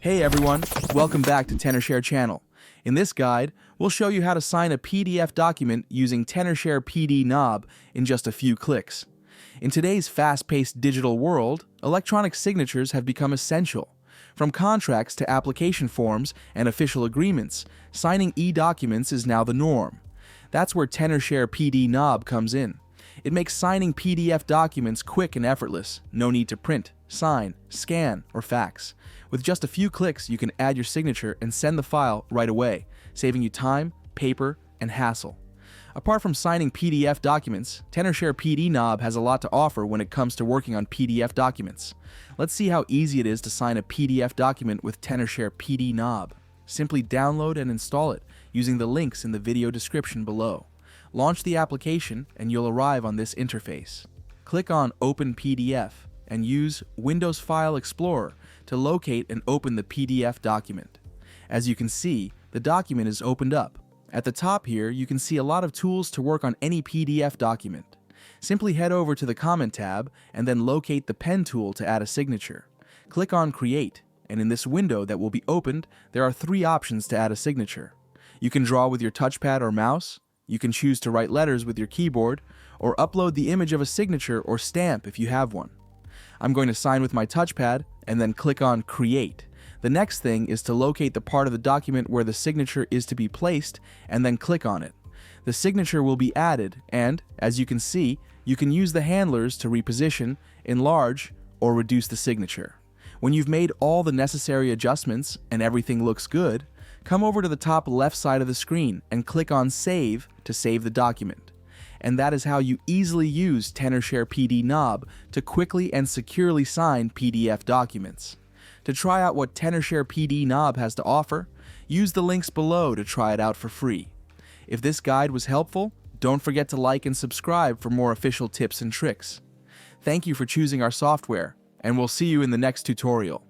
Hey everyone, welcome back to Tenorshare channel. In this guide, we'll show you how to sign a PDF document using Tenorshare PDNob in just a few clicks. In today's fast-paced digital world, electronic signatures have become essential. From contracts to application forms and official agreements, signing e-documents is now the norm. That's where Tenorshare PDNob comes in. It makes signing PDF documents quick and effortless. No need to print, sign, scan, or fax. With just a few clicks, you can add your signature and send the file right away, saving you time, paper, and hassle. Apart from signing PDF documents, Tenorshare PDNob has a lot to offer when it comes to working on PDF documents. Let's see how easy it is to sign a PDF document with Tenorshare PDNob. Simply download and install it using the links in the video description below. Launch the application and you'll arrive on this interface. Click on Open PDF and use Windows File Explorer to locate and open the PDF document. As you can see, the document is opened up. At the top here, you can see a lot of tools to work on any PDF document. Simply head over to the Comment tab and then locate the Pen tool to add a signature. Click on Create, and in this window that will be opened, there are three options to add a signature. You can draw with your touchpad or mouse, you can choose to write letters with your keyboard, or upload the image of a signature or stamp if you have one. I'm going to sign with my touchpad and then click on Create. The next thing is to locate the part of the document where the signature is to be placed and then click on it. The signature will be added and, as you can see, you can use the handlers to reposition, enlarge, or reduce the signature. When you've made all the necessary adjustments and everything looks good, come over to the top left side of the screen and click on Save to save the document. And that is how you easily use Tenorshare PDNob to quickly and securely sign PDF documents. To try out what Tenorshare PDNob has to offer, use the links below to try it out for free. If this guide was helpful, don't forget to like and subscribe for more official tips and tricks. Thank you for choosing our software, and we'll see you in the next tutorial.